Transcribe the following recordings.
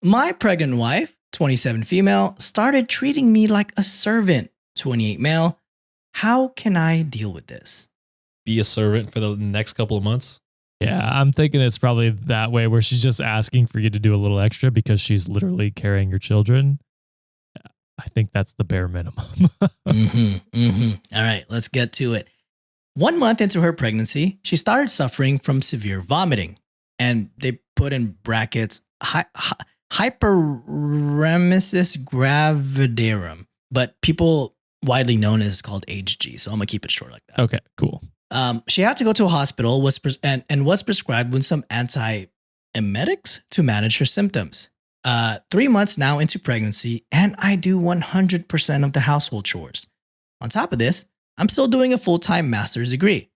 My pregnant wife, 27 female, started treating me like a servant, 28 male. How can I deal with this? Be a servant for the next couple of months. Yeah, I'm thinking it's probably that way where she's just asking for you to do a little extra because she's literally carrying your children. I think that's the bare minimum. All right, let's get to it. 1 month into her pregnancy, she started suffering from severe vomiting. And they put in brackets hyperemesis gravidarum, but people widely known as called HG. So I'm gonna keep it short like that. Okay, cool. She had to go to a hospital and was prescribed with some antiemetics to manage her symptoms. 3 months now into pregnancy, and I do 100% of the household chores. On top of this, I'm still doing a full-time master's degree.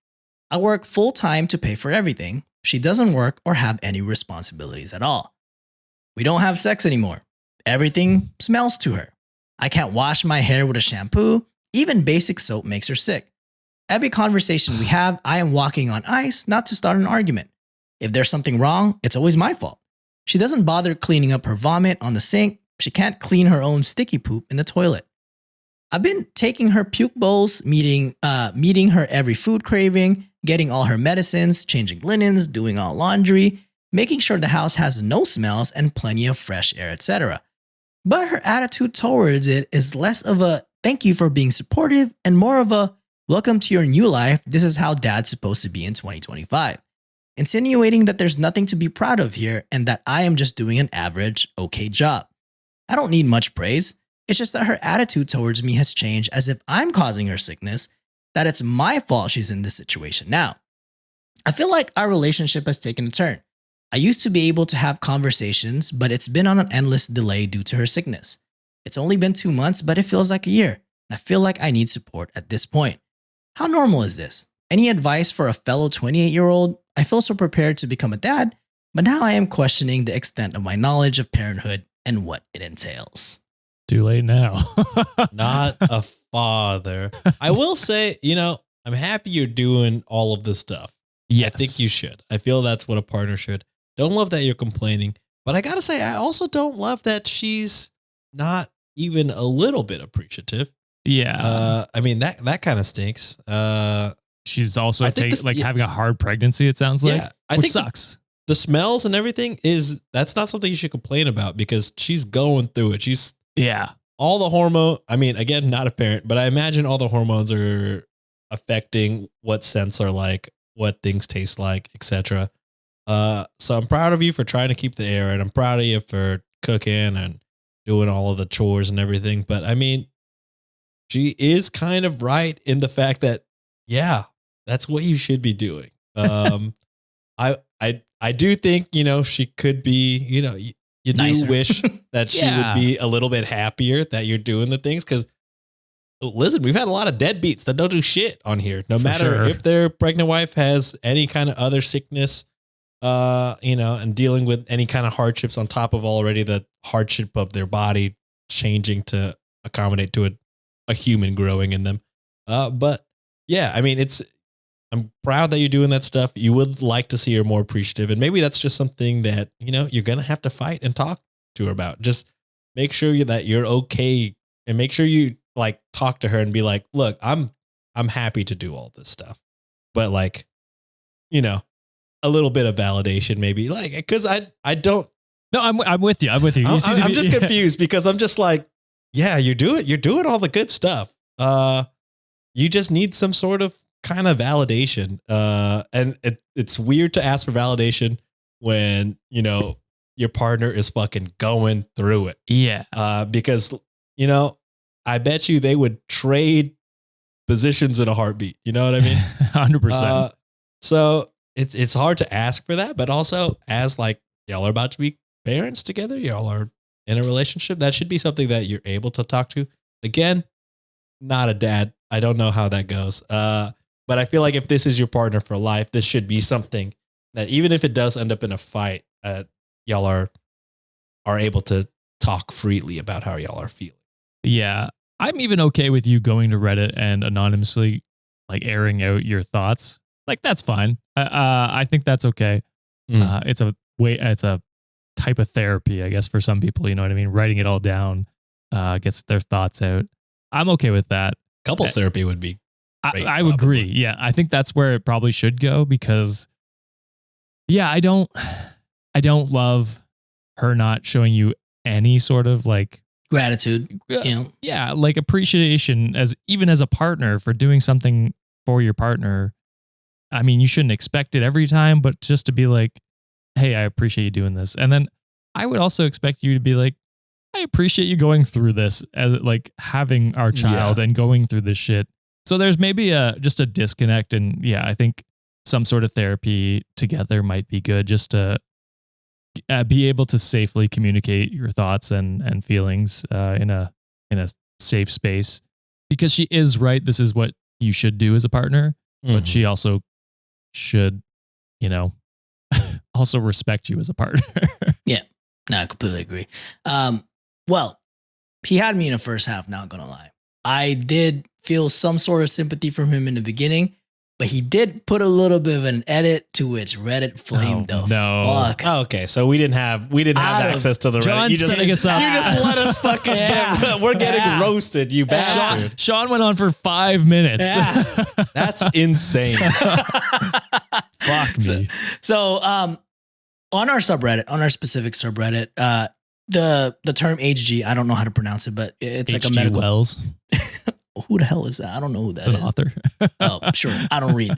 I work full-time to pay for everything. She doesn't work or have any responsibilities at all. We don't have sex anymore. Everything smells to her. I can't wash my hair with a shampoo. Even basic soap makes her sick. Every conversation we have, I am walking on ice not to start an argument. If there's something wrong, it's always my fault. She doesn't bother cleaning up her vomit on the sink. She can't clean her own sticky poop in the toilet. I've been taking her puke bowls, meeting her every food craving, getting all her medicines, changing linens, doing all laundry, making sure the house has no smells and plenty of fresh air, etc. But her attitude towards it is less of a thank you for being supportive and more of a welcome to your new life. This is how dad's supposed to be in 2025. Insinuating that there's nothing to be proud of here and that I am just doing an average, okay job. I don't need much praise. It's just that her attitude towards me has changed as if I'm causing her sickness, that it's my fault she's in this situation now. I feel like our relationship has taken a turn. I used to be able to have conversations, but it's been on an endless delay due to her sickness. It's only been 2 months, but it feels like a year. I feel like I need support at this point. How normal is this? Any advice for a fellow 28-year-old? I feel so prepared to become a dad, but now I am questioning the extent of my knowledge of parenthood and what it entails. Too late now. Not a father. I will say, I'm happy you're doing all of this stuff. Yes. I think you should. I feel that's what a partner should. Don't love that you're complaining, but I gotta say, I also don't love that she's not even a little bit appreciative. Yeah. I mean, that kind of stinks. She's also this- having a hard pregnancy, it sounds like, I which think sucks. The smells and everything that's not something you should complain about because she's going through it. She's all the hormone. I mean, again, not a parent, but I imagine all the hormones are affecting what scents are like, what things taste like, etc. So I'm proud of you for trying to keep the air, and I'm proud of you for cooking and doing all of the chores and everything. But I mean, she is kind of right in the fact that, yeah, that's what you should be doing. I do think, she could be, you Nicer. do wish that she would be a little bit happier that you're doing the things. Cause listen, we've had a lot of deadbeats that don't do shit on here. No matter if their pregnant wife has any kind of other sickness, and dealing with any kind of hardships on top of already the hardship of their body changing to accommodate to a human growing in them. But yeah, I mean, I'm proud that you're doing that stuff. You would like to see her more appreciative. And maybe that's just something that, you're going to have to fight and talk to her about. Just make sure that you're okay and make sure you talk to her and be like, look, I'm happy to do all this stuff, but a little bit of validation, maybe cause I don't. No, I'm with you. I'm with you. I'm just confused because I'm just like, yeah, you're doing all the good stuff. You just need some sort of kind of validation. And it's weird to ask for validation when, your partner is fucking going through it. Yeah. Because, I bet you they would trade positions in a heartbeat. You know what I mean? 100%. So it's hard to ask for that, but also as y'all are about to be parents together, y'all are in a relationship, that should be something that you're able to talk to. Again, not a dad. I don't know how that goes. But I feel like if this is your partner for life, this should be something that even if it does end up in a fight, y'all are able to talk freely about how y'all are feeling. Yeah. I'm even okay with you going to Reddit and anonymously airing out your thoughts. That's fine. I think that's okay. It's a type of therapy, I guess, for some people. You know what I mean? Writing it all down, gets their thoughts out. I'm okay with that. Couples therapy would be great, I would agree. Yeah, I think that's where it probably should go because, yeah, I don't love her not showing you any sort of like gratitude, you know? Yeah, like appreciation even as a partner for doing something for your partner. I mean, you shouldn't expect it every time, but just to be like, hey, I appreciate you doing this. And then I would also expect you to be like, I appreciate you going through this, as like having our child and going through this shit. So there's maybe just a disconnect. And yeah, I think some sort of therapy together might be good just to be able to safely communicate your thoughts and feelings in a safe space, because she is right. This is what you should do as a partner, but she also should, you know, also respect you as a partner. Yeah, no, I completely agree. Well, he had me in the first half, not gonna lie. I did feel some sort of sympathy from him in the beginning, but he did put a little bit of an edit to which Reddit flamed the fuck. Oh, okay, so we didn't have access to the Reddit. You just let us fucking we're getting roasted, you bastard. Sean went on for 5 minutes. Yeah. That's insane. Fuck me. So on our subreddit, on our specific subreddit, the term HG, I don't know how to pronounce it, but it's like a medical. Wells. Who the hell is that? I don't know who that is. An author. Oh, sure. I don't read.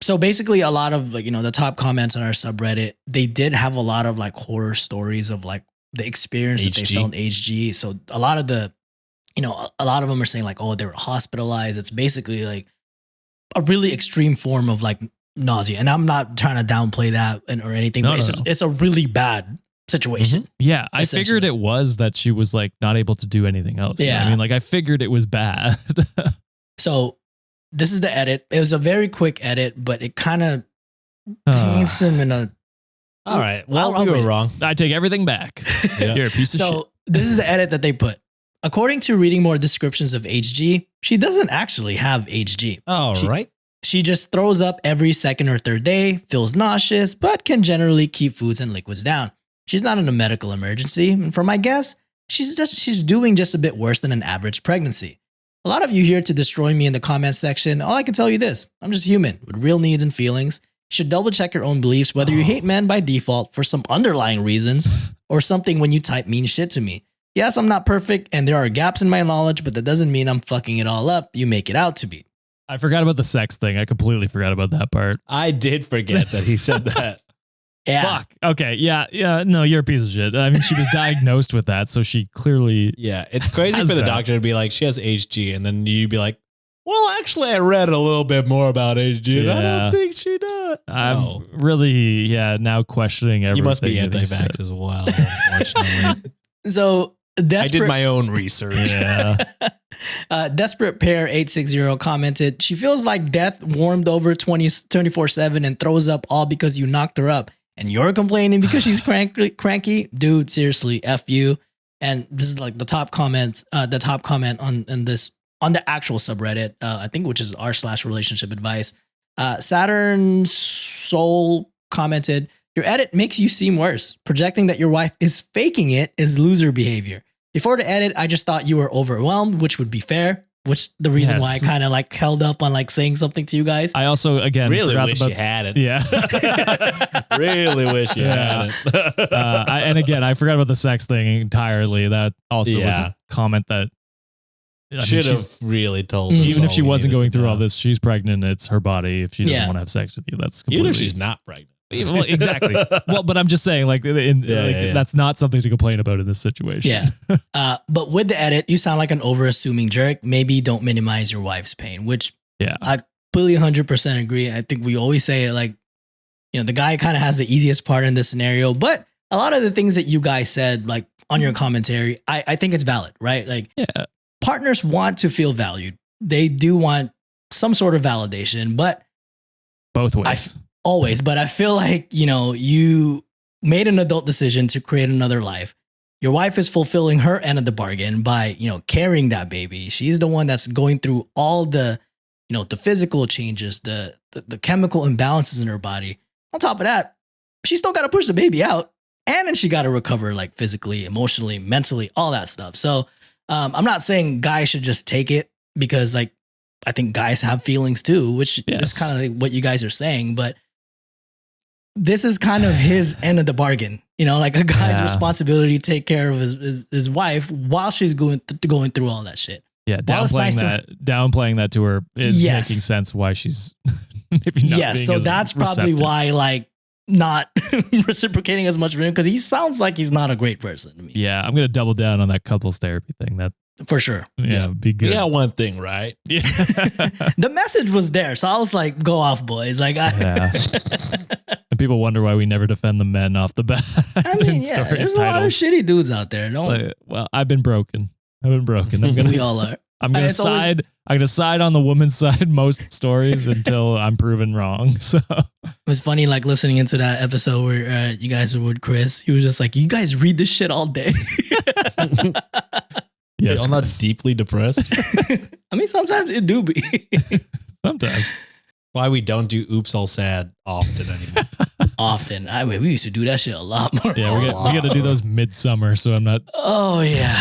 So basically a lot of like, you know, the top comments on our subreddit, they did have a lot of like horror stories of like the experience that they felt in HG. So a lot of the, you know, a lot of them are saying like, oh, they were hospitalized. It's basically like a really extreme form of like nausea. And I'm not trying to downplay that or anything, but it's a really bad situation. Yeah, I figured it was that she was like not able to do anything else. Yeah. You know what I mean, like I figured it was bad. So this is the edit. It was a very quick edit, but it kind of paints him in a... All right. Well, we were wrong. I take everything back. You're a piece of shit. So this is the edit that they put. According to reading more descriptions of HG, she doesn't actually have HG. Right. She just throws up every second or third day, feels nauseous, but can generally keep foods and liquids down. She's not in a medical emergency, and for my guess, she's doing just a bit worse than an average pregnancy. A lot of you here to destroy me in the comments section. All I can tell you this, I'm just human with real needs and feelings. You should double check your own beliefs, whether you hate men by default for some underlying reasons or something when you type mean shit to me. Yes, I'm not perfect and there are gaps in my knowledge, but that doesn't mean I'm fucking it all up. You make it out to be. I forgot about the sex thing. I completely forgot about that part. I did forget that he said that. Yeah. Fuck. Okay. Yeah. No, you're a piece of shit. I mean, she was diagnosed with that, so she clearly. Yeah. It's crazy for the doctor to be like, she has HG, and then you'd be like, well, actually, I read a little bit more about HG, and I don't think she does. I'm really, now questioning everything. You must be anti-vax as well, unfortunately. So, I did my own research. Yeah. Desperate Pair 860 commented, she feels like death warmed over 24/7 and throws up all because you knocked her up. And you're complaining because she's cranky? Dude, seriously, F you. And this is like the top comment on the actual subreddit, I think, which is r/relationship advice. Saturn Soul commented, your edit makes you seem worse. Projecting that your wife is faking it is loser behavior. Before the edit, I just thought you were overwhelmed, which would be fair. Which the reason why I kind of like held up on like saying something to you guys. I also, again, really wish you had it. Yeah. Really wish you had it. And again, I forgot about the sex thing entirely. That also was a comment that should have really told us. Even if she wasn't going through all this, she's pregnant. It's her body. If she doesn't want to have sex with you, that's completely... Even if she's not pregnant. Well, exactly. Well, but I'm just saying, like, that's not something to complain about in this situation. Yeah. But with the edit, you sound like an over-assuming jerk. Maybe don't minimize your wife's pain, which I completely 100% agree. I think we always say, like, you know, the guy kind of has the easiest part in this scenario, but a lot of the things that you guys said, like on your commentary, I think it's valid, right? Like, partners want to feel valued. They do want some sort of validation, but both ways. Always, but I feel like, you know, you made an adult decision to create another life. Your wife is fulfilling her end of the bargain by, you know, carrying that baby. She's the one that's going through all the, you know, the physical changes, the chemical imbalances in her body. On top of that, she still got to push the baby out. And then she got to recover like physically, emotionally, mentally, all that stuff. So I'm not saying guys should just take it because like I think guys have feelings too, which is kind of like what you guys are saying. But this is kind of his end of the bargain, you know, like a guy's responsibility to take care of his wife while she's going through all that shit. Yeah, downplaying that to her is making sense why she's maybe not being so as that's probably receptive. why like not reciprocating as much for him, because he sounds like he's not a great person to me. Yeah, I'm gonna double down on that couples therapy thing. That for sure. Be good. We got one thing right. Yeah. The message was there, so I was like, "Go off, boys!" Like, And people wonder why we never defend the men off the bat. I mean, there's a lot of shitty dudes out there. Well, I've been broken. We all are. I'm gonna side on the woman's side most stories until I'm proven wrong. So it was funny, like listening into that episode where you guys were with Chris. He was just like, "You guys read this shit all day." Yes, I'm not deeply depressed. I mean, sometimes it do be. Sometimes. Why we don't do "Oops, All Sad" often anymore. Often, we used to do that shit a lot more. Yeah, we got to do those midsummer. So I'm not. Oh yeah.